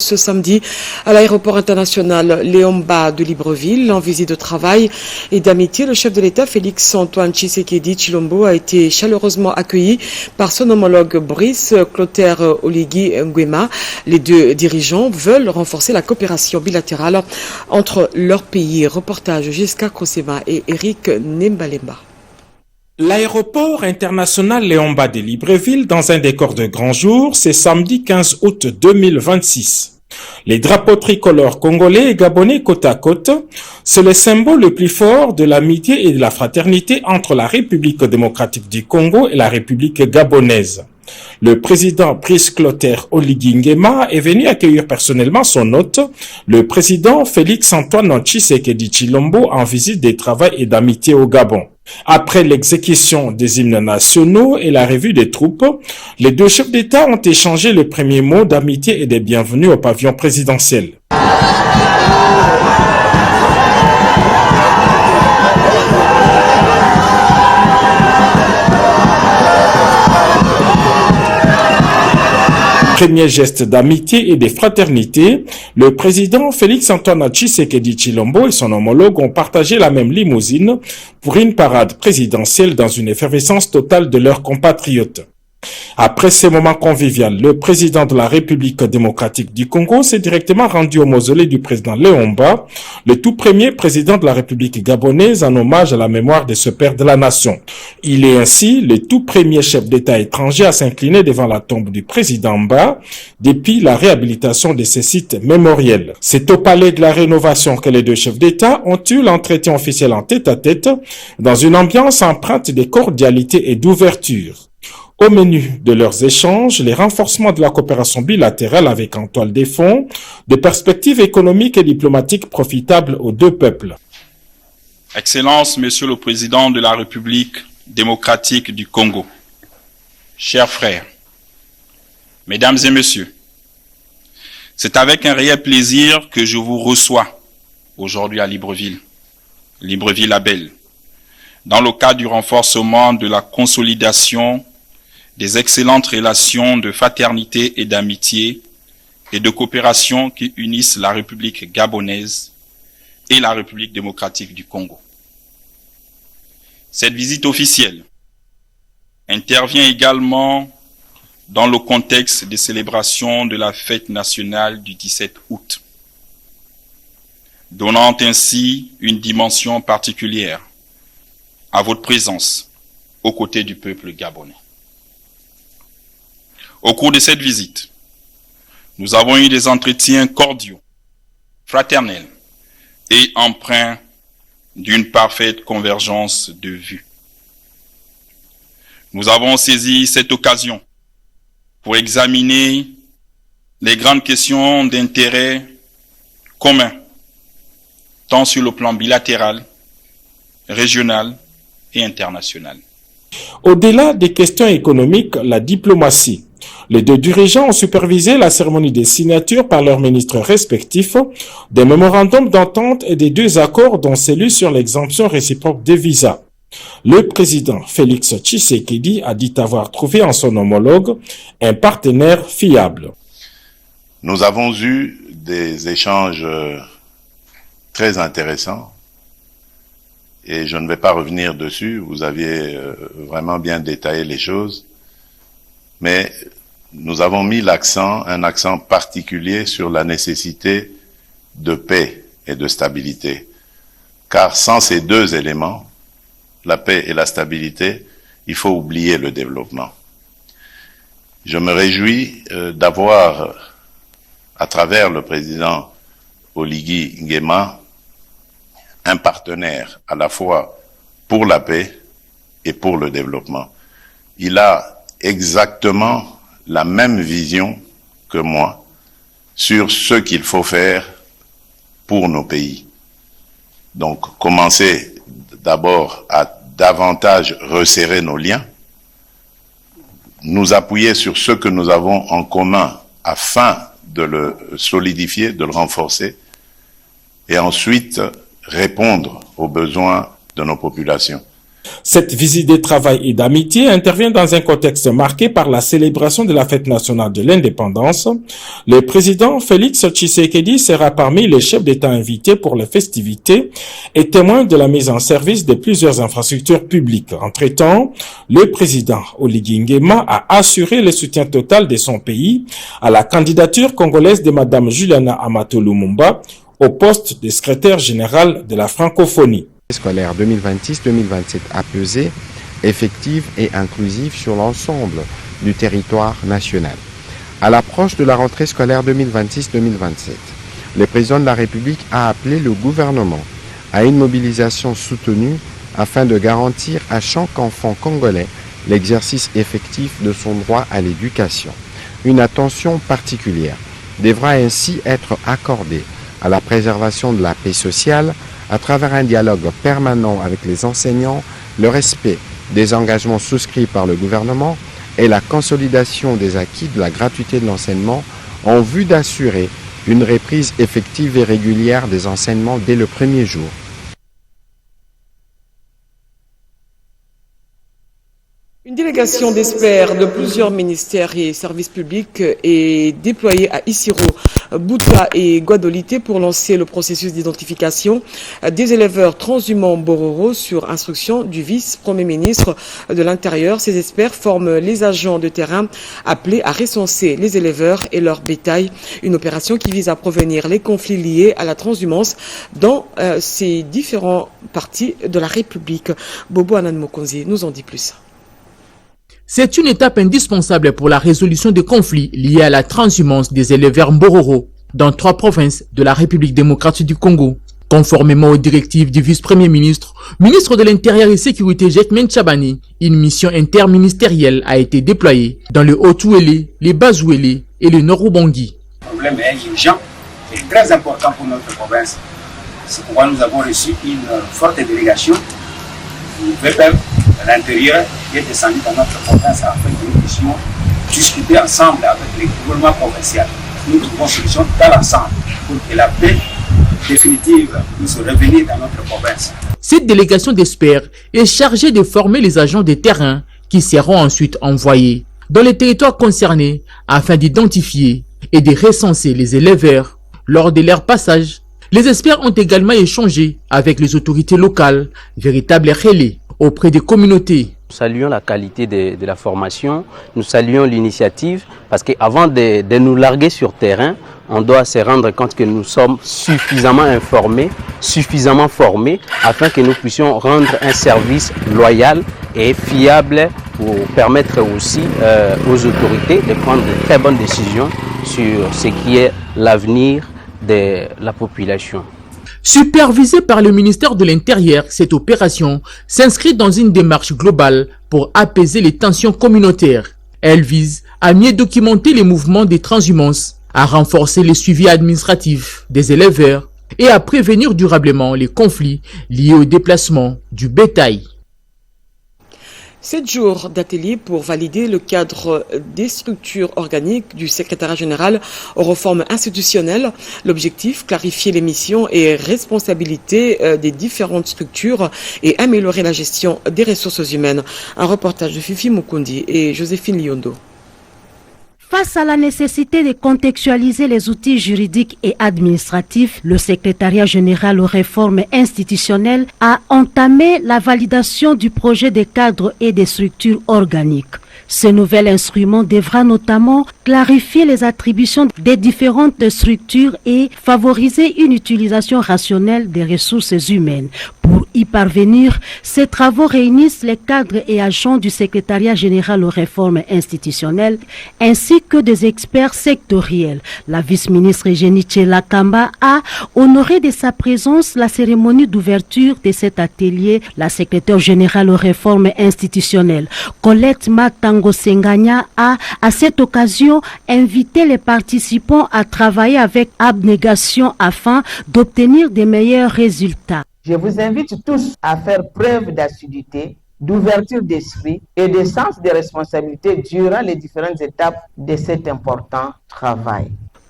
Ce samedi à l'aéroport international Léomba de Libreville, en visite de travail et d'amitié, le chef de l'État Félix-Antoine Tshisekedi Tshilombo a été chaleureusement accueilli par son homologue Brice Clotaire Oligui Nguema. Les deux dirigeants veulent renforcer la coopération bilatérale entre leurs pays. Reportage Jiska Kosema et Eric Nembalemba. L'aéroport international Léomba de Libreville, dans un décor de grand jour, c'est samedi 15 août 2026. Les drapeaux tricolores congolais et gabonais côte à côte, c'est le symbole le plus fort de l'amitié et de la fraternité entre la République démocratique du Congo et la République gabonaise. Le président Brice Clotaire Oligui Nguema est venu accueillir personnellement son hôte, le président Félix-Antoine Tshisekedi Tshilombo, en visite de travail et d'amitié au Gabon. Après l'exécution des hymnes nationaux et la revue des troupes, les deux chefs d'État ont échangé le premier mot d'amitié et de bienvenue au pavillon présidentiel. Premier geste d'amitié et de fraternité, le président Félix-Antoine Tshisekedi Tshilombo et son homologue ont partagé la même limousine pour une parade présidentielle dans une effervescence totale de leurs compatriotes. Après ces moments conviviaux, le président de la République démocratique du Congo s'est directement rendu au mausolée du président Léomba, le tout premier président de la République gabonaise, en hommage à la mémoire de ce père de la nation. Il est ainsi le tout premier chef d'État étranger à s'incliner devant la tombe du président Mba depuis la réhabilitation de ces sites mémoriels. C'est au palais de la Rénovation que les deux chefs d'État ont eu l'entretien officiel en tête-à-tête dans une ambiance empreinte de cordialité et d'ouverture. Au menu de leurs échanges, les renforcements de la coopération bilatérale avec en toile de fond, des perspectives économiques et diplomatiques profitables aux deux peuples. Excellence, Monsieur le Président de la République démocratique du Congo, chers frères, Mesdames et Messieurs, c'est avec un réel plaisir que je vous reçois aujourd'hui à Libreville, Libreville-la-Belle, dans le cadre du renforcement de la consolidation des excellentes relations de fraternité et d'amitié et de coopération qui unissent la République gabonaise et la République démocratique du Congo. Cette visite officielle intervient également dans le contexte des célébrations de la fête nationale du 17 août, donnant ainsi une dimension particulière à votre présence aux côtés du peuple gabonais. Au cours de cette visite, nous avons eu des entretiens cordiaux, fraternels et empreints d'une parfaite convergence de vues. Nous avons saisi cette occasion pour examiner les grandes questions d'intérêt commun, tant sur le plan bilatéral, régional et international. Au-delà des questions économiques, la diplomatie. Les deux dirigeants ont supervisé la cérémonie des signatures par leurs ministres respectifs des mémorandums d'entente et des deux accords dont celui sur l'exemption réciproque des visas. Le président Félix Tshisekedi a dit avoir trouvé en son homologue un partenaire fiable. Nous avons eu des échanges très intéressants et je ne vais pas revenir dessus, vous aviez vraiment bien détaillé les choses, mais nous avons mis un accent particulier sur la nécessité de paix et de stabilité. Car sans ces deux éléments, la paix et la stabilité, il faut oublier le développement. Je me réjouis d'avoir, à travers le président Oligui Nguema, un partenaire à la fois pour la paix et pour le développement. Il a exactement la même vision que moi sur ce qu'il faut faire pour nos pays. Donc, commencer d'abord à davantage resserrer nos liens, nous appuyer sur ce que nous avons en commun afin de le solidifier, de le renforcer, et ensuite répondre aux besoins de nos populations. Cette visite de travail et d'amitié intervient dans un contexte marqué par la célébration de la fête nationale de l'indépendance. Le président Félix Tshisekedi sera parmi les chefs d'État invités pour les festivités et témoin de la mise en service de plusieurs infrastructures publiques. Entre-temps, le président Oligui Nguema a assuré le soutien total de son pays à la candidature congolaise de Madame Juliana Amato Lumumba au poste de secrétaire général de la francophonie. Scolaire 2026-2027 apaisée, effective et inclusive sur l'ensemble du territoire national. À l'approche de la rentrée scolaire 2026-2027, le président de la République a appelé le gouvernement à une mobilisation soutenue afin de garantir à chaque enfant congolais l'exercice effectif de son droit à l'éducation. Une attention particulière devra ainsi être accordée à la préservation de la paix sociale à travers un dialogue permanent avec les enseignants, le respect des engagements souscrits par le gouvernement et la consolidation des acquis de la gratuité de l'enseignement en vue d'assurer une reprise effective et régulière des enseignements dès le premier jour. Une délégation d'experts de plusieurs ministères et services publics est déployée à Isiro, Bouta et Guadolité pour lancer le processus d'identification des éleveurs transhumants Bororo sur instruction du vice-premier ministre de l'Intérieur. Ces experts forment les agents de terrain appelés à recenser les éleveurs et leur bétail. Une opération qui vise à prévenir les conflits liés à la transhumance dans ces différentes parties de la République. Bobo Anan Mokonzi nous en dit plus. C'est une étape indispensable pour la résolution des conflits liés à la transhumance des éleveurs Mbororo dans 3 provinces de la République démocratique du Congo. Conformément aux directives du vice-premier ministre, ministre de l'Intérieur et Sécurité Jekmen Tchabani, une mission interministérielle a été déployée dans le Haut-Ouélé, les Bas-Ouélé et le Nord-Ubangi. Le problème est urgent et très important pour notre province. C'est pourquoi nous avons reçu une forte délégation du VPM de l'Intérieur qui est descendu dans notre province afin que nous puissions discuter ensemble avec les gouvernements provinciaux. Nous trouvons solution dans l'ensemble pour que la paix définitive puisse revenir dans notre province. Cette délégation d'experts est chargée de former les agents de terrain qui seront ensuite envoyés dans les territoires concernés afin d'identifier et de recenser les éleveurs lors de leur passage. Les experts ont également échangé avec les autorités locales, véritables relais auprès des communautés. Nous saluons la qualité de la formation, nous saluons l'initiative parce qu'avant de nous larguer sur terrain, on doit se rendre compte que nous sommes suffisamment informés, suffisamment formés afin que nous puissions rendre un service loyal et fiable pour permettre aussi aux autorités de prendre de très bonnes décisions sur ce qui est l'avenir de la population. Supervisée par le ministère de l'Intérieur, cette opération s'inscrit dans une démarche globale pour apaiser les tensions communautaires. Elle vise à mieux documenter les mouvements des transhumances, à renforcer le suivi administratif des éleveurs et à prévenir durablement les conflits liés au déplacement du bétail. 7 jours d'atelier pour valider le cadre des structures organiques du secrétariat général aux réformes institutionnelles. L'objectif, clarifier les missions et responsabilités des différentes structures et améliorer la gestion des ressources humaines. Un reportage de Fifi Mukundi et Joséphine Liondo. Face à la nécessité de contextualiser les outils juridiques et administratifs, le secrétariat général aux réformes institutionnelles a entamé la validation du projet de cadres et des structures organiques. Ce nouvel instrument devra notamment clarifier les attributions des différentes structures et favoriser une utilisation rationnelle des ressources humaines. Pour y parvenir, ces travaux réunissent les cadres et agents du secrétariat général aux réformes institutionnelles ainsi que des experts sectoriels. La vice-ministre Eugénie Tchela Kamba a honoré de sa présence la cérémonie d'ouverture de cet atelier. La secrétaire générale aux réformes institutionnelles, Colette Matango Senganya, a à cette occasion invité les participants à travailler avec abnégation afin d'obtenir de meilleurs résultats. Je vous invite tous à faire preuve d'assiduité, d'ouverture d'esprit et de sens de responsabilité durant les différentes étapes de cet important travail.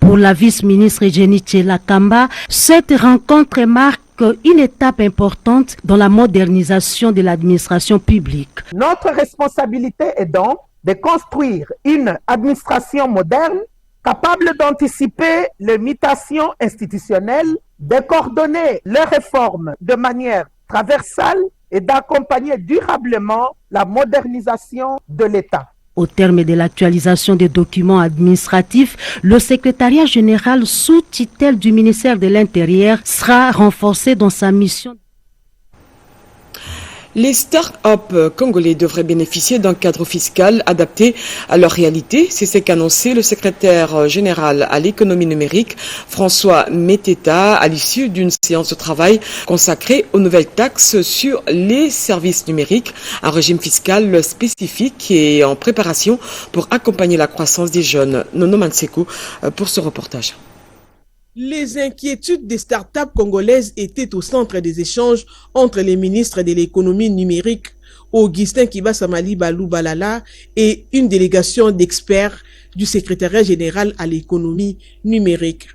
Pour la vice-ministre Jenny Tshela-Kamba, cette rencontre marque une étape importante dans la modernisation de l'administration publique. Notre responsabilité est donc de construire une administration moderne capable d'anticiper les mutations institutionnelles, de coordonner les réformes de manière transversale et d'accompagner durablement la modernisation de l'État. Au terme de l'actualisation des documents administratifs, le secrétariat général sous tutelle du ministère de l'Intérieur sera renforcé dans sa mission. Les start-up congolais devraient bénéficier d'un cadre fiscal adapté à leur réalité. C'est ce qu'a annoncé le secrétaire général à l'économie numérique, François Meteta, à l'issue d'une séance de travail consacrée aux nouvelles taxes sur les services numériques. Un régime fiscal spécifique est en préparation pour accompagner la croissance des jeunes. Nono Mansekou pour ce reportage. Les inquiétudes des startups congolaises étaient au centre des échanges entre les ministres de l'économie numérique, Augustin Kibasamali Balou Balala, et une délégation d'experts du secrétariat général à l'économie numérique.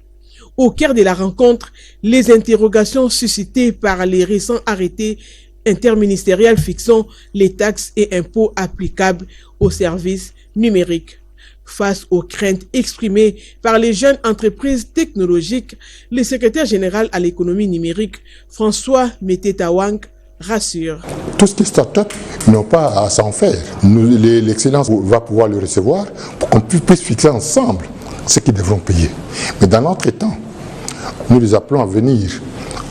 Au cœur de la rencontre, les interrogations suscitées par les récents arrêtés interministériels fixant les taxes et impôts applicables aux services numériques. Face aux craintes exprimées par les jeunes entreprises technologiques, le secrétaire général à l'économie numérique, François Meteta rassure. Tout ce qui est start-up n'ont pas à s'en faire. L'excellence va pouvoir le recevoir pour qu'on puisse fixer ensemble ce qu'ils devront payer. Mais dans l'entretemps, nous les appelons à venir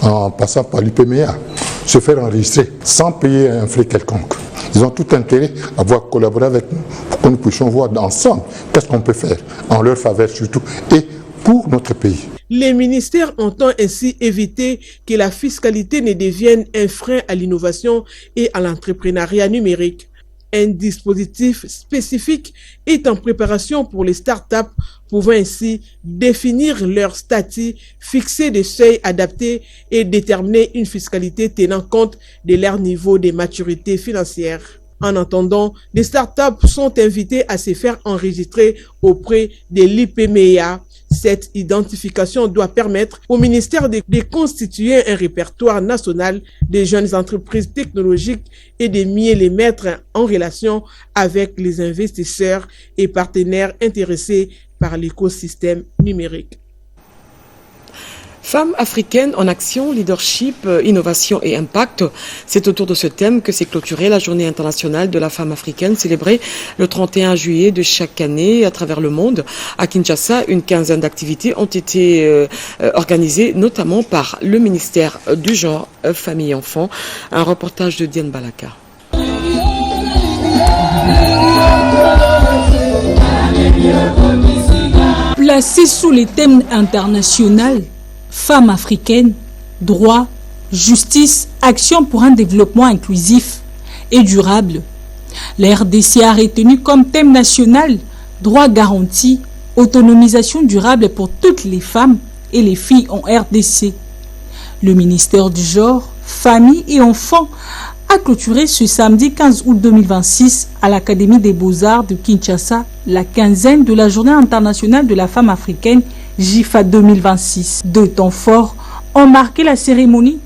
en passant par l'UPMEA, se faire enregistrer sans payer un frais quelconque. Ils ont tout intérêt à pouvoir collaborer avec nous pour que nous puissions voir ensemble qu'est-ce qu'on peut faire en leur faveur surtout et pour notre pays. Les ministères entendent ainsi éviter que la fiscalité ne devienne un frein à l'innovation et à l'entrepreneuriat numérique. Un dispositif spécifique est en préparation pour les startups pouvant ainsi définir leur statut, fixer des seuils adaptés et déterminer une fiscalité tenant compte de leur niveau de maturité financière. En attendant, les startups sont invitées à se faire enregistrer auprès de l'IPMEA. Cette identification doit permettre au ministère de constituer un répertoire national des jeunes entreprises technologiques et de mieux les mettre en relation avec les investisseurs et partenaires intéressés par l'écosystème numérique. Femmes africaines en action, leadership, innovation et impact. C'est autour de ce thème que s'est clôturée la Journée internationale de la femme africaine, célébrée le 31 juillet de chaque année à travers le monde. À Kinshasa, une quinzaine d'activités ont été organisées, notamment par le ministère du Genre, Famille et Enfants. Un reportage de Diane Balaka. Placé sous les thèmes internationaux, femmes africaines, droit, justice, action pour un développement inclusif et durable. La RDC a retenu comme thème national droit garanti, autonomisation durable pour toutes les femmes et les filles en RDC. Le ministère du Genre, Famille et Enfants a clôturé ce samedi 15 août 2026 à l'Académie des Beaux-Arts de Kinshasa la quinzaine de la Journée internationale de la femme africaine JIFA 2026. Deux temps forts ont marqué la cérémonie,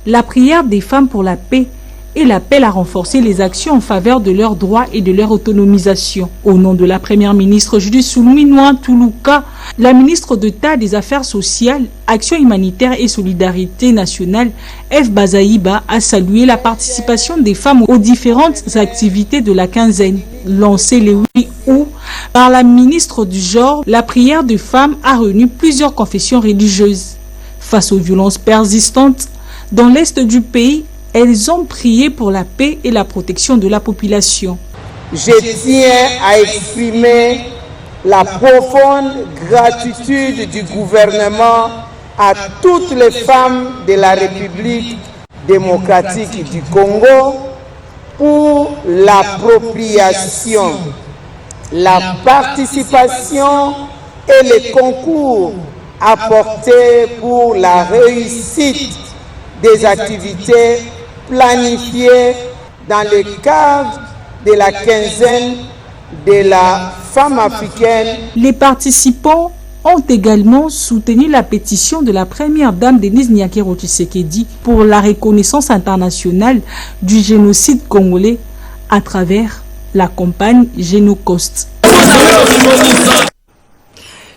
la prière des femmes pour la paix et l'appel à renforcer les actions en faveur de leurs droits et de leur autonomisation. Au nom de la première ministre Judith Suminwa Tuluka, la ministre d'État des Affaires sociales, Action humanitaire et solidarité nationale, F. Bazaïba, a salué la participation des femmes aux différentes activités de la quinzaine. Lancée le 8 août par la ministre du Genre, la prière des femmes a réuni plusieurs confessions religieuses. Face aux violences persistantes dans l'est du pays, elles ont prié pour la paix et la protection de la population. Je tiens à exprimer la profonde gratitude du gouvernement à toutes les femmes de la République démocratique du Congo pour l'appropriation, la participation et les concours apportés pour la réussite des activités planifiées dans le cadre de la quinzaine de la femme africaine. Les participants ont également soutenu la pétition de la première dame Denise Nyakero Tshisekedi pour la reconnaissance internationale du génocide congolais à travers la campagne Génocost.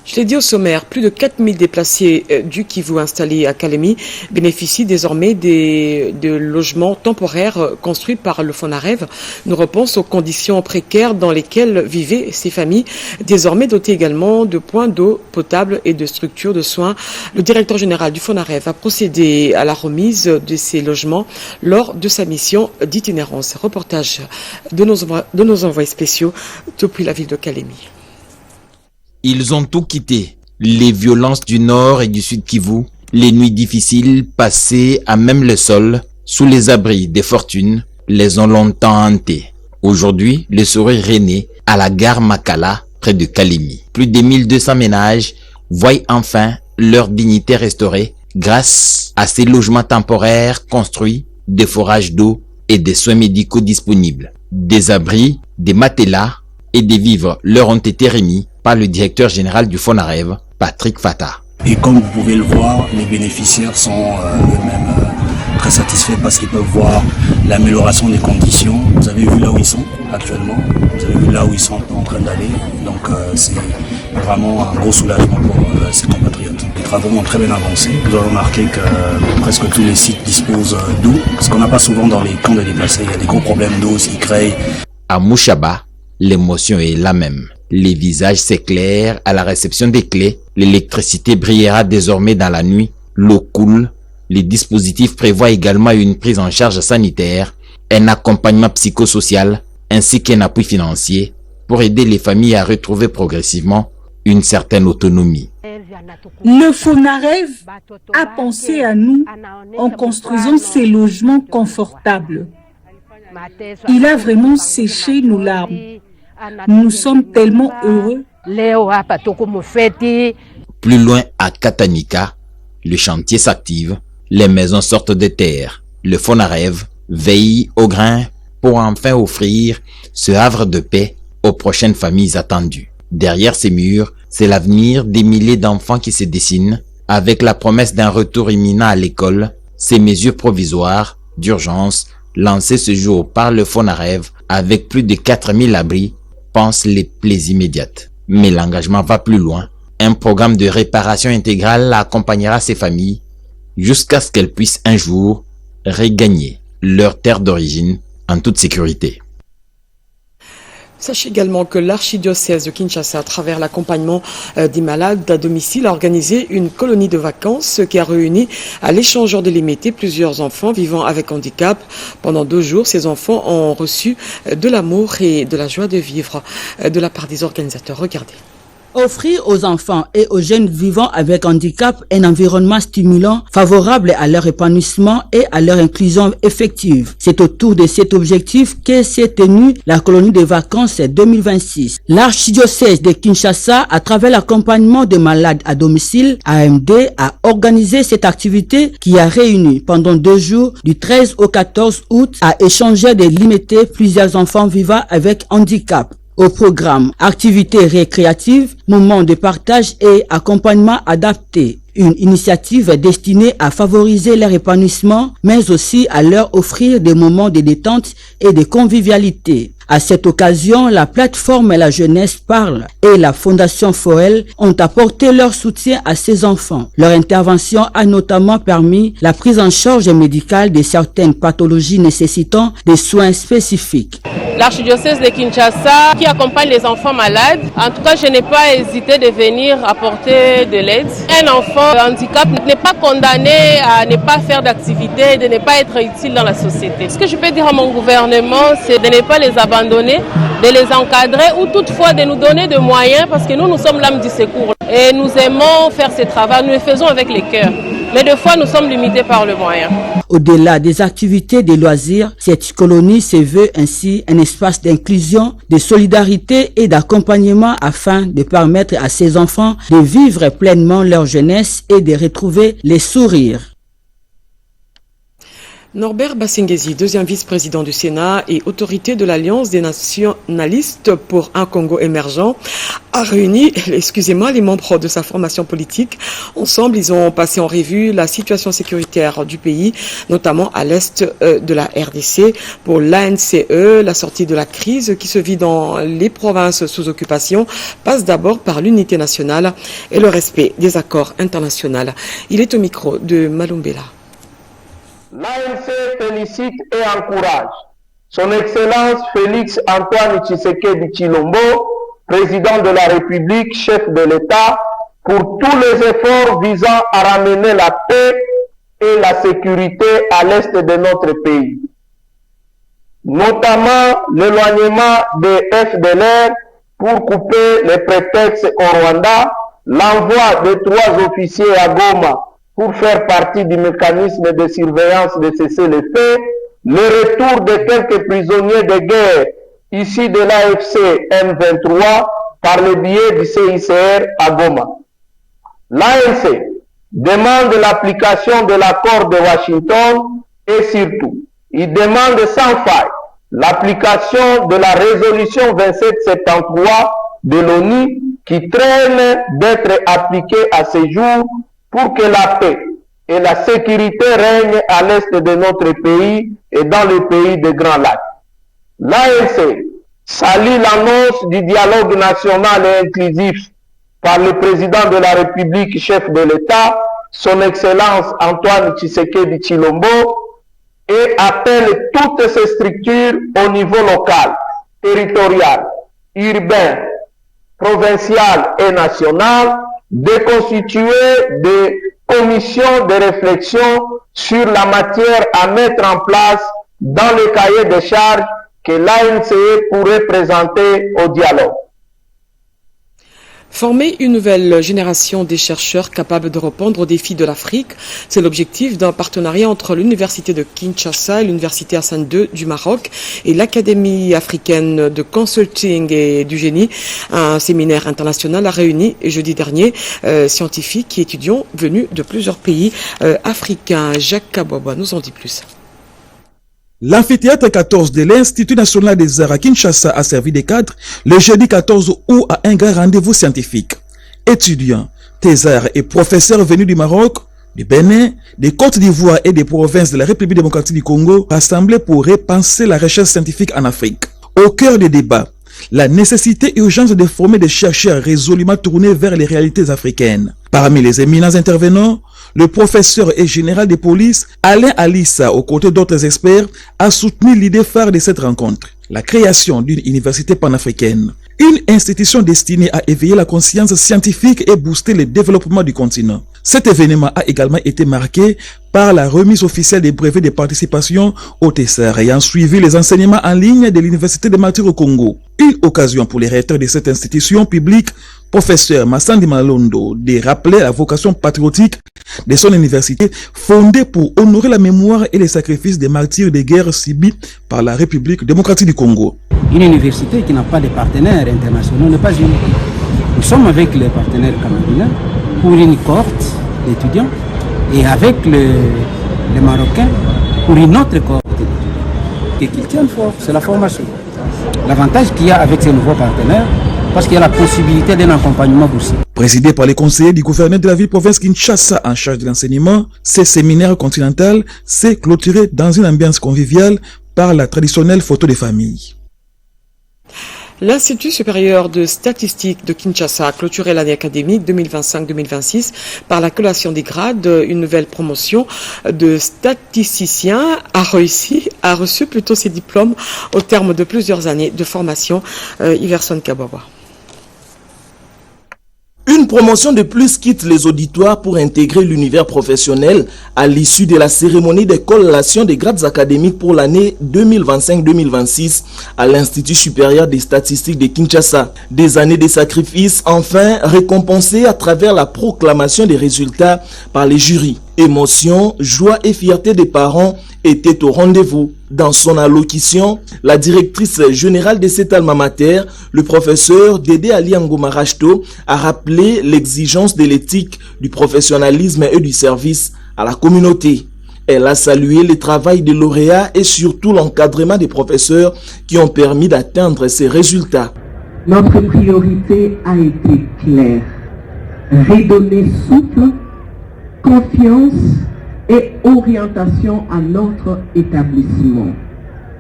Je l'ai dit au sommaire, plus de 4000 déplacés du Kivu installés à Kalemi bénéficient désormais de logements temporaires construits par le FONAREV. Nous repensons aux conditions précaires dans lesquelles vivaient ces familles, désormais dotées également de points d'eau potable et de structures de soins. Le directeur général du FONAREV a procédé à la remise de ces logements lors de sa mission d'itinérance. Reportage de nos envoyés spéciaux depuis la ville de Kalemi. Ils ont tout quitté. Les violences du nord et du sud Kivu, les nuits difficiles passées à même le sol, sous les abris des fortunes, les ont longtemps hantés. Aujourd'hui, le sourire renaît à la gare Makala, près de Kalemi. Plus de 1200 ménages voient enfin leur dignité restaurée grâce à ces logements temporaires construits, des forages d'eau et des soins médicaux disponibles. Des abris, des matelas et des vivres leur ont été remis par le directeur général du FONAREV, Patrick Fata. Et comme vous pouvez le voir, les bénéficiaires sont eux-mêmes très satisfaits parce qu'ils peuvent voir l'amélioration des conditions. Vous avez vu là où ils sont actuellement, vous avez vu là où ils sont en train d'aller. Donc c'est vraiment un gros soulagement pour ces compatriotes. Les travaux ont très bien avancé. Vous avez remarqué que presque tous les sites disposent d'eau, ce qu'on n'a pas souvent dans les camps de déplacés. Il y a des gros problèmes d'eau qui créent. À Mouchaba, l'émotion est la même. Les visages s'éclairent à la réception des clés. L'électricité brillera désormais dans la nuit. L'eau coule. Les dispositifs prévoient également une prise en charge sanitaire, un accompagnement psychosocial ainsi qu'un appui financier pour aider les familles à retrouver progressivement une certaine autonomie. Le FONAREV a pensé à nous en construisant ces logements confortables. Il a vraiment séché nos larmes. Nous sommes tellement heureux. Plus loin à Katanika, le chantier s'active, les maisons sortent de terre. Le FONAREV veille au grain pour enfin offrir ce havre de paix aux prochaines familles attendues. Derrière ces murs, c'est l'avenir des milliers d'enfants qui se dessinent avec la promesse d'un retour imminent à l'école. Ces mesures provisoires d'urgence lancées ce jour par le FONAREV avec plus de 4000 abris pensent les plaies immédiates. Mais l'engagement va plus loin. Un programme de réparation intégrale accompagnera ces familles jusqu'à ce qu'elles puissent un jour regagner leur terre d'origine en toute sécurité. Sachez également que l'archidiocèse de Kinshasa, à travers l'accompagnement des malades à domicile, a organisé une colonie de vacances qui a réuni à l'échangeur délimité plusieurs enfants vivant avec handicap. Pendant 2 jours, ces enfants ont reçu de l'amour et de la joie de vivre de la part des organisateurs. Regardez. Offrir aux enfants et aux jeunes vivant avec handicap un environnement stimulant, favorable à leur épanouissement et à leur inclusion effective. C'est autour de cet objectif que s'est tenue la colonie de vacances 2026. L'archidiocèse de Kinshasa, à travers l'accompagnement de malades à domicile, AMD, a organisé cette activité qui a réuni pendant 2 jours, du 13 au 14 août, à échanger de limiter plusieurs enfants vivant avec handicap. Au programme, activités récréatives, moments de partage et accompagnement adapté. Une initiative destinée à favoriser leur épanouissement, mais aussi à leur offrir des moments de détente et de convivialité. À cette occasion, la plateforme La Jeunesse Parle et la Fondation Forel ont apporté leur soutien à ces enfants. Leur intervention a notamment permis la prise en charge médicale de certaines pathologies nécessitant des soins spécifiques. L'archidiocèse de Kinshasa qui accompagne les enfants malades. En tout cas, je n'ai pas hésité de venir apporter de l'aide. Un enfant handicap n'est pas condamné à ne pas faire d'activité, de ne pas être utile dans la société. Ce que je peux dire à mon gouvernement, c'est de ne pas les abandonner, de les encadrer ou toutefois de nous donner des moyens parce que nous sommes l'âme du secours. Et nous aimons faire ce travail, nous le faisons avec le cœur. Mais des fois, nous sommes limités par le moyen. Au-delà des activités de loisirs, cette colonie se veut ainsi un espace d'inclusion, de solidarité et d'accompagnement afin de permettre à ces enfants de vivre pleinement leur jeunesse et de retrouver les sourires. Norbert Bassingesi, deuxième vice-président du Sénat et autorité de l'Alliance des nationalistes pour un Congo émergent, a réuni, les membres de sa formation politique. Ensemble, ils ont passé en revue la situation sécuritaire du pays, notamment à l'est de la RDC. Pour l'ANCE, la sortie de la crise qui se vit dans les provinces sous occupation passe d'abord par l'unité nationale et le respect des accords internationaux. Il est au micro de Malumbela. L'ANC félicite et encourage Son Excellence Félix Antoine Tshisekedi Tshilombo, président de la République, chef de l'État, pour tous les efforts visant à ramener la paix et la sécurité à l'est de notre pays. Notamment l'éloignement des FDLR pour couper les prétextes au Rwanda, l'envoi de 3 officiers à Goma pour faire partie du mécanisme de surveillance de cessez-le-feu, le retour de quelques prisonniers de guerre issus de l'AFC M23 par le biais du CICR à Goma. L'ANC demande l'application de l'accord de Washington et surtout, il demande sans faille l'application de la résolution 2773 de l'ONU qui traîne d'être appliquée à ce jour pour que la paix et la sécurité règnent à l'est de notre pays et dans le pays des Grands Lacs. L'ANC salue l'annonce du dialogue national et inclusif par le président de la République, chef de l'État, son Excellence Antoine Tshisekedi Tshilombo, et appelle toutes ces structures au niveau local, territorial, urbain, provincial et national de constituer des commissions de réflexion sur la matière à mettre en place dans le cahier de charges que l'ANC pourrait présenter au dialogue. Former une nouvelle génération des chercheurs capables de répondre aux défis de l'Afrique, c'est l'objectif d'un partenariat entre l'Université de Kinshasa et l'Université Hassan II du Maroc et l'Académie africaine de consulting et du génie. Un séminaire international a réuni jeudi dernier scientifiques et étudiants venus de plusieurs pays africains. Jacques Kabouaba nous en dit plus. L'amphithéâtre 14 de l'Institut national des arts à Kinshasa a servi de cadre le jeudi 14 août à un grand rendez-vous scientifique. Étudiants, thésards et professeurs venus du Maroc, du Bénin, des Côtes d'Ivoire et des provinces de la République démocratique du Congo rassemblés pour repenser la recherche scientifique en Afrique. Au cœur des débats, la nécessité et urgence de former des chercheurs résolument tournés vers les réalités africaines. Parmi les éminents intervenants, le professeur et général de police Alain Alissa, aux côtés d'autres experts, a soutenu l'idée phare de cette rencontre, la création d'une université panafricaine, une institution destinée à éveiller la conscience scientifique et booster le développement du continent. Cet événement a également été marqué par la remise officielle des brevets de participation au TESAR ayant suivi les enseignements en ligne de l'Université de Maturu au Congo. Une occasion pour les recteurs de cette institution publique, professeur Massandi Malondo, de rappeler la vocation patriotique de son université fondée pour honorer la mémoire et les sacrifices des martyrs des guerres subies par la République démocratique du Congo. Une université qui n'a pas de partenaires internationaux n'est pas une. Nous sommes avec les partenaires camerounais pour une cohorte d'étudiants et avec les Marocains pour une autre cohorte d'étudiants. Et qu'ils tiennent fort, c'est la formation. L'avantage qu'il y a avec ces nouveaux partenaires, parce qu'il y a la possibilité d'un accompagnement boursier. Présidé par les conseillers du gouverneur de la ville-province Kinshasa en charge de l'enseignement, ce séminaire continental s'est clôturé dans une ambiance conviviale par la traditionnelle photo des familles. L'Institut supérieur de statistique de Kinshasa a clôturé l'année académique 2025-2026 par la collation des grades. Une nouvelle promotion de statisticien a reçu plutôt ses diplômes au terme de plusieurs années de formation. Iverson Kabawa. Une promotion de plus quitte les auditoires pour intégrer l'univers professionnel à l'issue de la cérémonie de collation des grades académiques pour l'année 2025-2026 à l'Institut supérieur des statistiques de Kinshasa. Des années de sacrifices enfin récompensées à travers la proclamation des résultats par les jurys. Émotion, joie et fierté des parents étaient au rendez-vous. Dans son allocution, la directrice générale de cet alma mater, le professeur Dédé Aliango Marachto, a rappelé l'exigence de l'éthique, du professionnalisme et du service à la communauté. Elle a salué le travail des lauréats et surtout l'encadrement des professeurs qui ont permis d'atteindre ces résultats. Notre priorité a été claire. Redonner souple, confiance et orientation à notre établissement.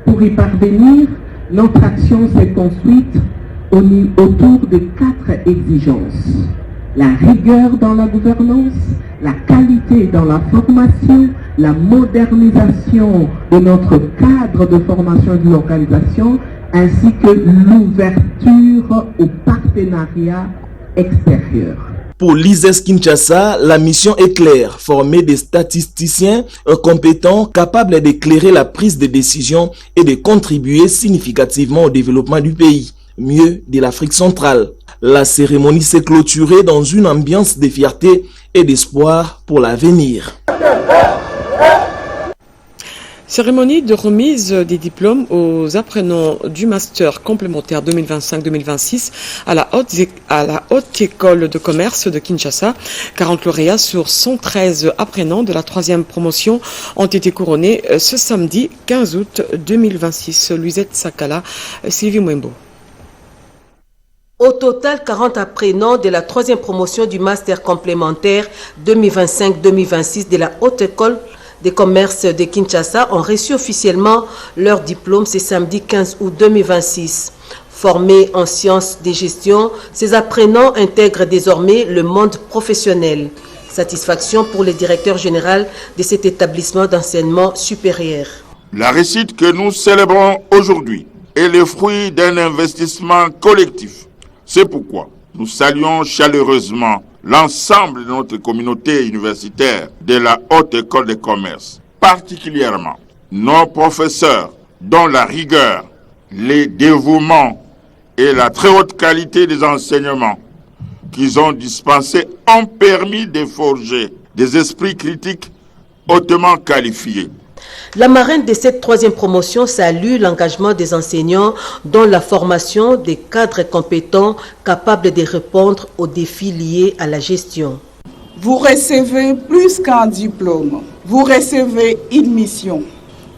Pour y parvenir, notre action s'est construite autour de 4 exigences. La rigueur dans la gouvernance, la qualité dans la formation, la modernisation de notre cadre de formation et de localisation, ainsi que l'ouverture au partenariat extérieur. Pour l'ISES Kinshasa, la mission est claire, former des statisticiens compétents capables d'éclairer la prise de décision et de contribuer significativement au développement du pays, mieux de l'Afrique centrale. La cérémonie s'est clôturée dans une ambiance de fierté et d'espoir pour l'avenir. Cérémonie de remise des diplômes aux apprenants du master complémentaire 2025-2026 à la Haute École de Commerce de Kinshasa. 40 lauréats sur 113 apprenants de la 3e promotion ont été couronnés ce samedi 15 août 2026. Luisette Sakala, Sylvie Mwembo. Au total, 40 apprenants de la 3e promotion du master complémentaire 2025-2026 de la Haute École des commerces de Kinshasa ont reçu officiellement leur diplôme ce samedi 15 août 2026. Formés en sciences de gestion, ces apprenants intègrent désormais le monde professionnel. Satisfaction pour le directeur général de cet établissement d'enseignement supérieur. La réussite que nous célébrons aujourd'hui est le fruit d'un investissement collectif. C'est pourquoi nous saluons chaleureusement l'ensemble de notre communauté universitaire de la Haute École de Commerce, particulièrement nos professeurs dont la rigueur, le dévouement et la très haute qualité des enseignements qu'ils ont dispensés ont permis de forger des esprits critiques hautement qualifiés. La marraine de cette 3e promotion salue l'engagement des enseignants dans la formation des cadres compétents capables de répondre aux défis liés à la gestion. Vous recevez plus qu'un diplôme, vous recevez une mission.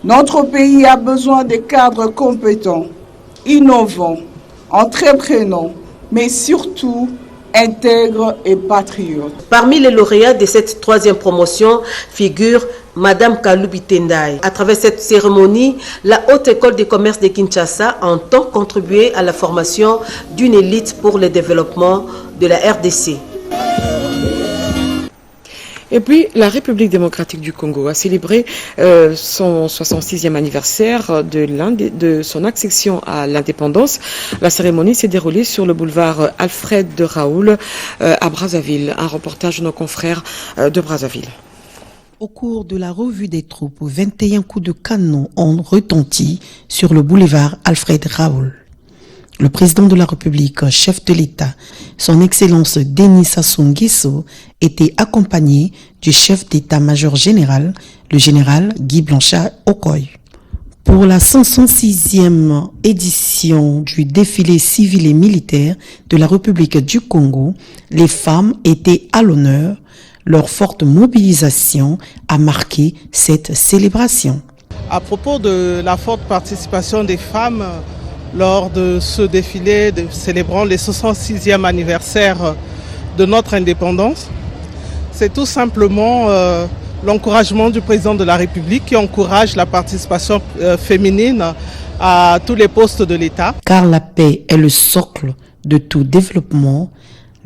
Notre pays a besoin de cadres compétents, innovants, entreprenants, mais surtout intègres et patriotes. Parmi les lauréats de cette 3e promotion figure Madame Kaloubi Tendai. À travers cette cérémonie, la Haute École de Commerce de Kinshasa entend contribuer à la formation d'une élite pour le développement de la RDC. Et puis, la République démocratique du Congo a célébré son 66e anniversaire de son accession à l'indépendance. La cérémonie s'est déroulée sur le boulevard Alfred de Raoul à Brazzaville. Un reportage de nos confrères de Brazzaville. Au cours de la revue des troupes, 21 coups de canon ont retenti sur le boulevard Alfred Raoul. Le président de la République, chef de l'État, son Excellence Denis Sassou Nguesso, était accompagné du chef d'état-major général, le général Guy Blanchard Okoye. Pour la 106e édition du défilé civil et militaire de la République du Congo, les femmes étaient à l'honneur. Leur forte mobilisation a marqué cette célébration. À propos de la forte participation des femmes lors de ce défilé célébrant le 66e anniversaire de notre indépendance, c'est tout simplement l'encouragement du président de la République qui encourage la participation féminine à tous les postes de l'État. Car la paix est le socle de tout développement.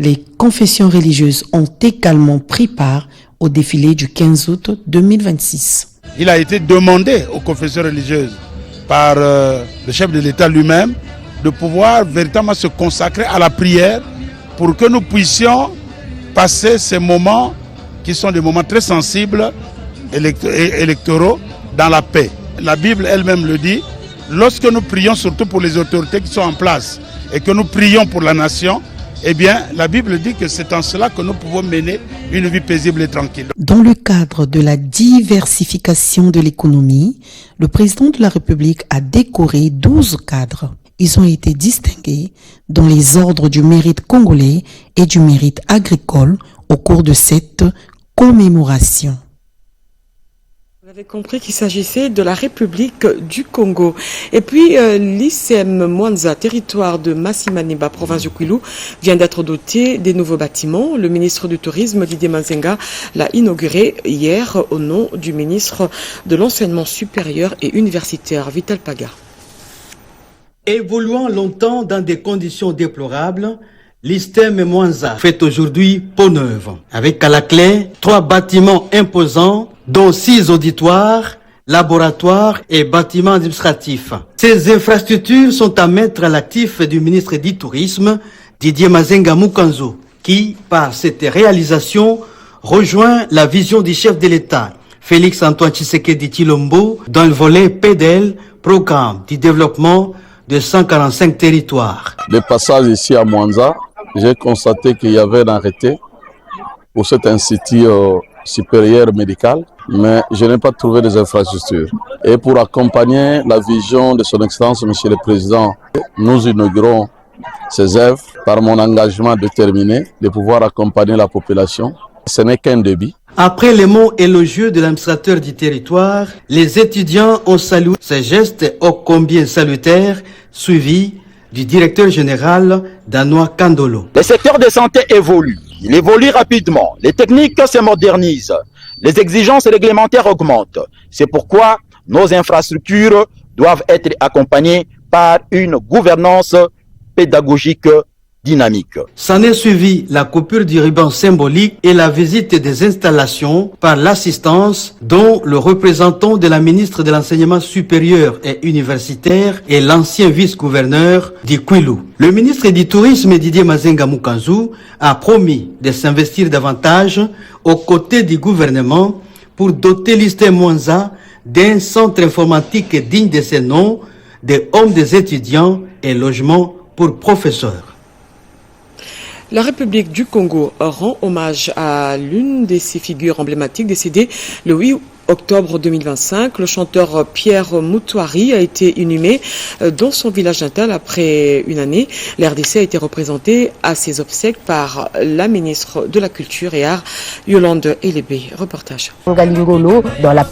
Les confessions religieuses ont également pris part au défilé du 15 août 2026. Il a été demandé aux confessions religieuses par le chef de l'État lui-même de pouvoir véritablement se consacrer à la prière pour que nous puissions passer ces moments qui sont des moments très sensibles électoraux dans la paix. La Bible elle-même le dit, lorsque nous prions surtout pour les autorités qui sont en place et que nous prions pour la nation, eh bien, la Bible dit que c'est en cela que nous pouvons mener une vie paisible et tranquille. Dans le cadre de la diversification de l'économie, le président de la République a décoré 12 cadres. Ils ont été distingués dans les ordres du mérite congolais et du mérite agricole au cours de cette commémoration. Vous Compris qu'il s'agissait de la République du Congo. Et puis, l'ICM Mwanza, territoire de Massimaniba, province du Kwilu, vient d'être doté des nouveaux bâtiments. Le ministre du Tourisme, Didier Mazenga, l'a inauguré hier au nom du ministre de l'Enseignement supérieur et universitaire, Vital Paga. Évoluant longtemps dans des conditions déplorables, l'ICM Mwanza fait aujourd'hui peau neuve. Avec à la clé 3 bâtiments imposants, dont 6 auditoires, laboratoires et bâtiments administratifs. Ces infrastructures sont à mettre à l'actif du ministre du Tourisme, Didier Mazenga Mukanzu, qui, par cette réalisation, rejoint la vision du chef de l'État, Félix Antoine Tshisekedi Tshilombo, dans le volet PDL, Programme du développement de 145 territoires. Le passage ici à Mwanza, j'ai constaté qu'il y avait un arrêté pour cet institut supérieur médical, mais je n'ai pas trouvé des infrastructures. Et pour accompagner la vision de son Excellence, Monsieur le Président, nous inaugurons ces œuvres par mon engagement déterminé de pouvoir accompagner la population. Ce n'est qu'un début. Après les mots élogieux de l'administrateur du territoire, les étudiants ont salué ces gestes ô combien salutaires, suivis du directeur général Danois Kandolo. Le secteur de santé évolue. Il évolue rapidement. Les techniques se modernisent. Les exigences réglementaires augmentent. C'est pourquoi nos infrastructures doivent être accompagnées par une gouvernance pédagogique dynamique. S'en est suivi la coupure du ruban symbolique et la visite des installations par l'assistance dont le représentant de la ministre de l'Enseignement supérieur et universitaire et l'ancien vice-gouverneur du Kwilu. Le ministre du Tourisme Didier Mazenga Mukanzu a promis de s'investir davantage aux côtés du gouvernement pour doter l'ICM Mwanza d'un centre informatique digne de ce nom, des hommes des étudiants et logements pour professeurs. La République du Congo rend hommage à l'une de ses figures emblématiques décédée le 8 octobre 2025. Le chanteur Pierre Moutouari a été inhumé dans son village natal après une année. L'RDC a été représentée à ses obsèques par la ministre de la Culture et Arts, Yolande Elébé. Reportage. Dans la